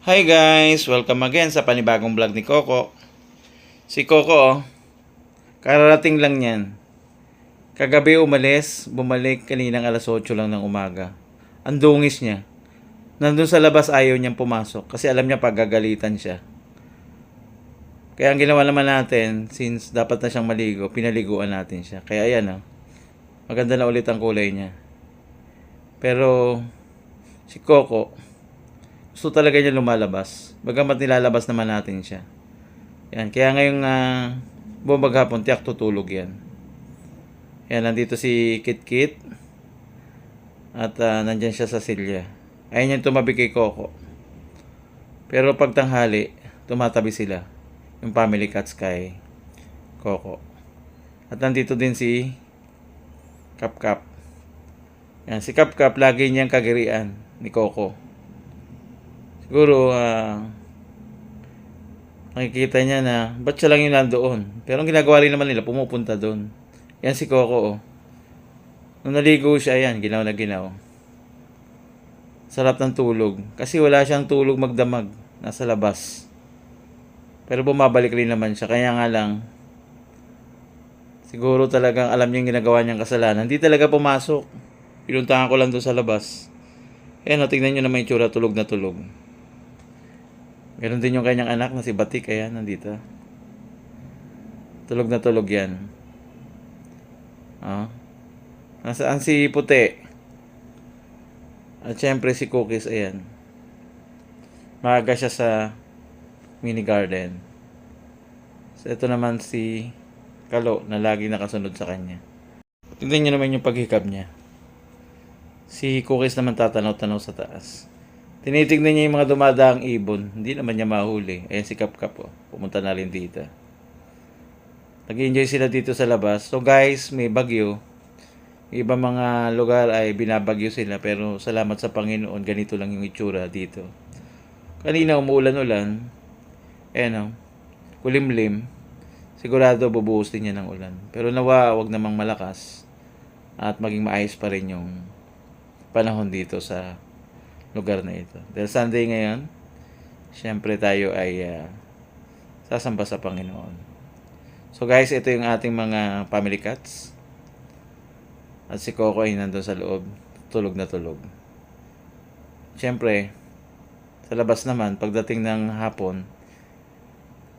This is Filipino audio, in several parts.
Hi guys! Welcome again sa panibagong vlog ni Coco. Si Coco, kararating lang yan. Kagabi umalis, bumalik kaninang alas 8 lang ng umaga. Ang dungis niya. Nandun sa labas ayaw niyang pumasok kasi alam niya pagagalitan siya. Kaya ang ginawa naman natin, since dapat na siyang maligo, pinaliguan natin siya. Kaya ayan maganda na ulit ang kulay niya. Pero si Coco, gusto talaga niya lumalabas. Bagamat nilalabas naman natin siya. Yan, kaya ngayong bumaghapon, tiyak tutulog yan. Yan, nandito si Kit Kit. At nandyan siya sa silya. Ayun yung tumabi kay Coco. Pero pag tanghali, tumatabi sila. Yung family cats kay Coco. At nandito din si Kap Kap. Yan, si Kap Kap lagi niyang kagirian ni Coco. Siguro, nakikita niya na, ba't siya lang yung nandoon? Pero ang ginagawa rin naman nila, pumupunta doon. Yan si Coco, oh. Nung naligo siya, yan, ginaw na ginaw. Sarap ng tulog. Kasi wala siyang tulog magdamag. Nasa labas. Pero bumabalik rin naman siya. Kaya nga lang, siguro talagang alam niya yung ginagawa niyang kasalanan. Hindi talaga pumasok. Pinuntahan ko lang doon sa labas. Ayan, tingnan niyo naman yung tsura, tulog na tulog. Meron din yung kanyang anak na si Batik. Ayan, nandito. Tulog na tulog yan. Nasaan si Puti? At syempre si Cookies. Ayan. Maaga siya sa mini garden. So ito naman si Kalo na lagi nakasunod sa kanya. Tingnan niyo naman yung paghikab niya. Si Cookies naman tatanaw-tanaw sa taas. Tinitignan niya yung mga dumadaang ibon. Hindi naman niya mahuli. Ayan si Kap Kap, oh. Pumunta na rin dito. Nag-enjoy sila dito sa labas. So guys, may bagyo. Yung ibang mga lugar ay binabagyo sila. Pero salamat sa Panginoon, ganito lang yung itsura dito. Kanina umuulan-ulan. Ayan, kulimlim. Sigurado bubuhos din yan ng ulan. Pero nawa, wag namang malakas. At maging maayos pa rin yung panahon dito sa lugar na ito. Dahil Sunday ngayon, syempre tayo ay sasamba sa Panginoon. So guys, ito yung ating mga family cats. At si Coco ay nandun sa loob. Tulog na tulog. Syempre, sa labas naman, pagdating ng hapon,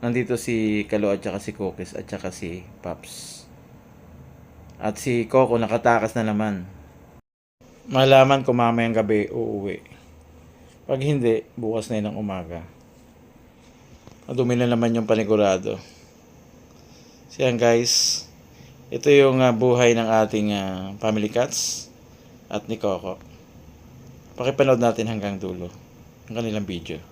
nandito si Kalo at saka si Cookies at saka si Paps. At si Coco nakatakas na naman. Malaman ko mamayang gabi uuwi. Pag hindi, bukas na yun ng umaga. Madumi na naman yung panigurado. So yan guys, ito yung buhay ng ating family cats at ni Coco. Pakipanood natin hanggang dulo ang kanilang video.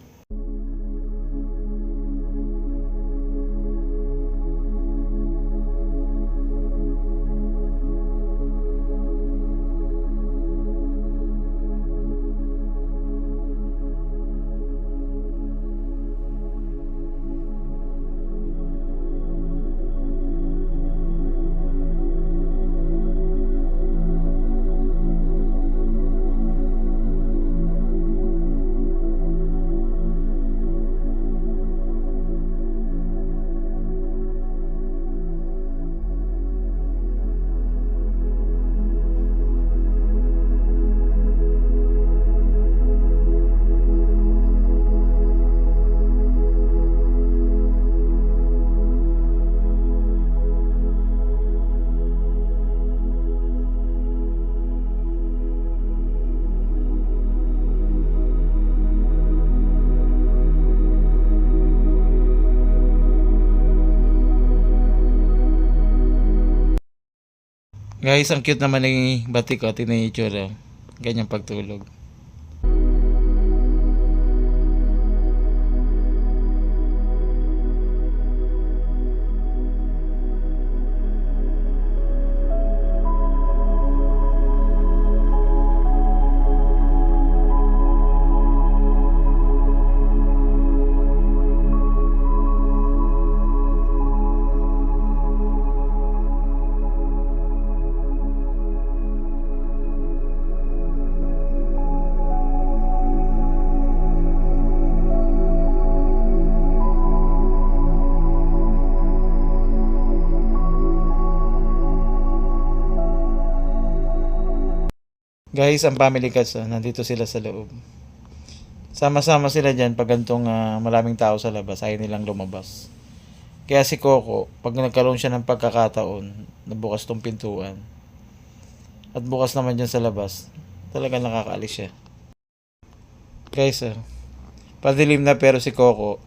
Guys, ang cute naman ng Batik, oh. Tingnan yung itsura. Ganyang pagtulog. Guys, ang family cats, nandito sila sa loob. Sama-sama sila dyan pag gantong maraming tao sa labas, ayaw nilang lumabas. Kaya si Coco, pag nagkaroon siya ng pagkakataon, nabukas tong pintuan, at bukas naman dyan sa labas, talaga nakakaalis siya. Guys, padilim na pero si Coco,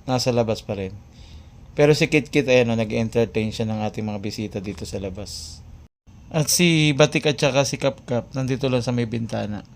nasa labas pa rin. Pero si Kit-Kit, ayan, nag-entertain siya ng ating mga bisita dito sa labas. At si Batik at saka si Kap-Kap, nandito lang sa may bintana.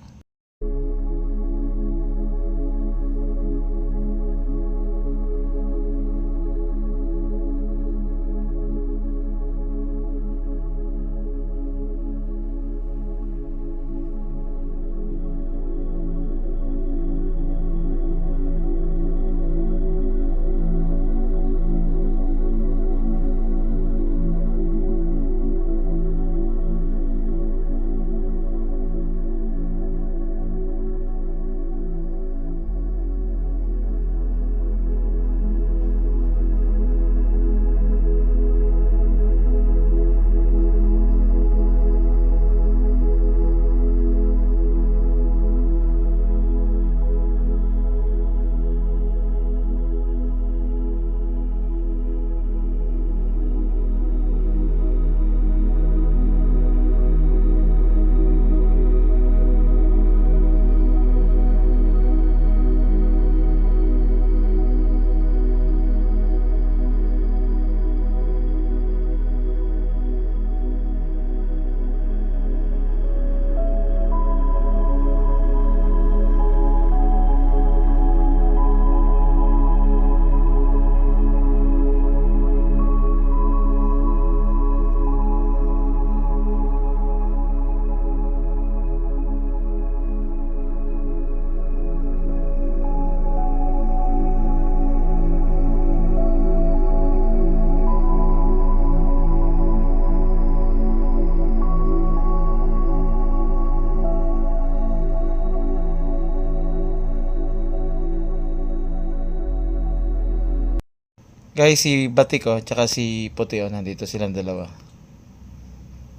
Guys, si Batik tsaka si Puti nandito silang dalawa.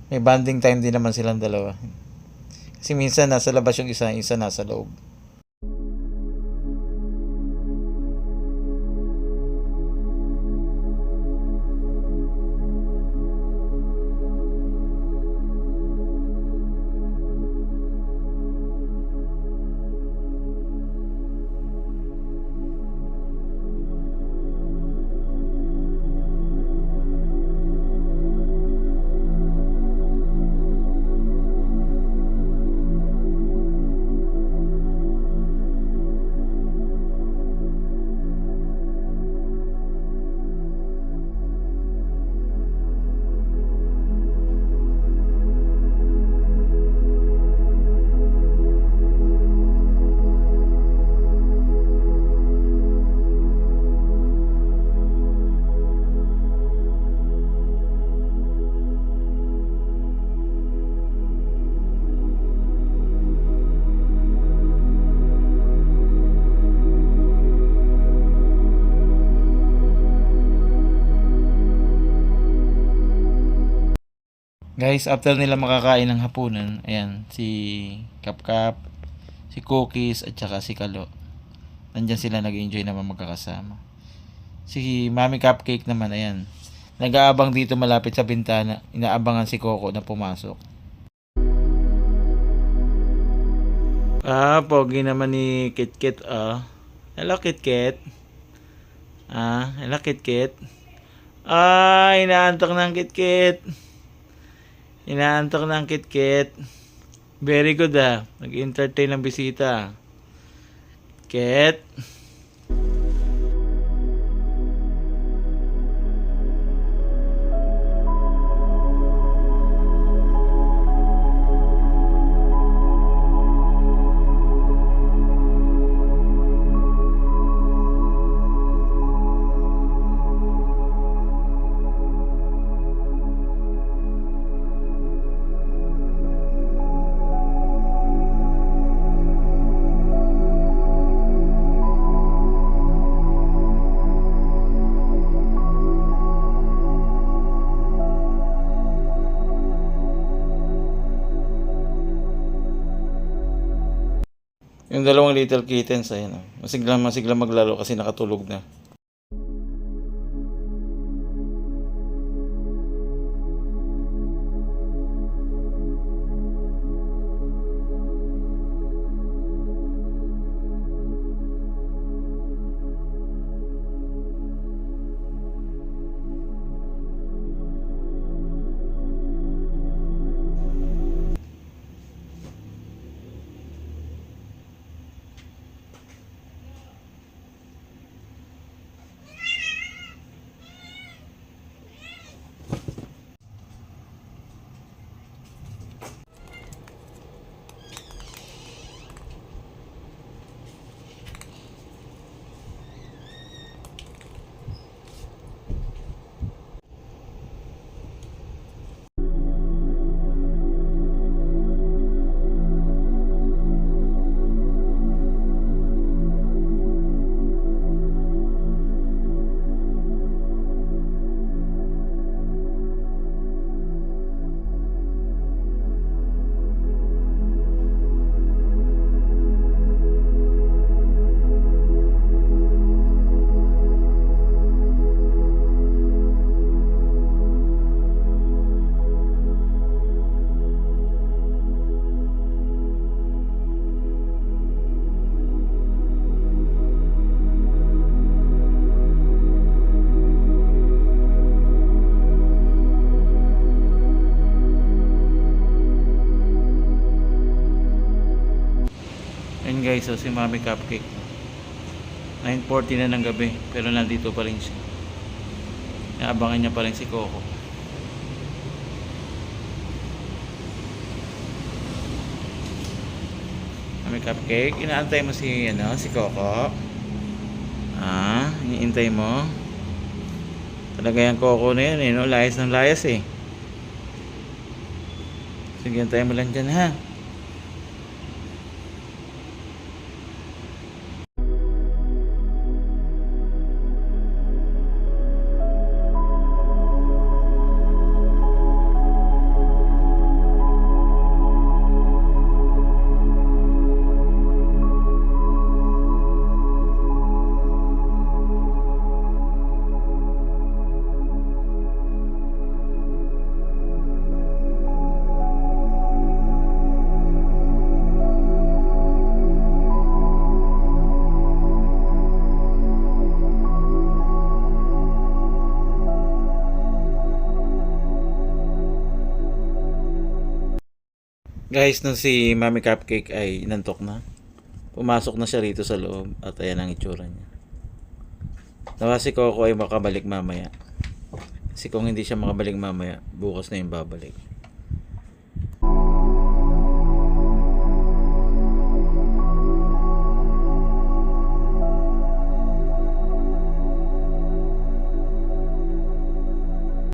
May bonding time din naman silang dalawa. Kasi minsan nasa labas yung isa nasa loob. Guys, after nila makakain ng hapunan, ayan, si Kapkap, si Cookies, at saka si Kalo. Nandyan sila nag-enjoy naman magkakasama. Si Mami Cupcake naman, ayan, nag-aabang dito malapit sa bintana. Inaabangan si Coco na pumasok. Pogi naman ni Kit-Kit, Hello, Kit-Kit. Hello, Kit-Kit. Inaantok ng Kit-Kit. Inaantok ng Kit-Kit. Very good nag-entertain ng bisita. Kit. Yung dalawang little kittens, ayan, oh. Masiglang maglaro kasi nakatulog na. Ayun guys, so si Mami Cupcake, 9:40 na ng gabi pero nandito pa rin siya. Naabangan niya pa rin si Coco. Mami Cupcake, inaantay mo si si Coco? Iniintay mo? Talaga yung Coco na yan no? Layas ng layas eh. Sige, antayin mo lang dyan ha. Guys, nung si Mami Cupcake ay inantok na, pumasok na siya rito sa loob at ayan ang itsura niya. Nawa si Coco ay makabalik mamaya. Kasi kung hindi siya makabalik mamaya, bukas na yung babalik.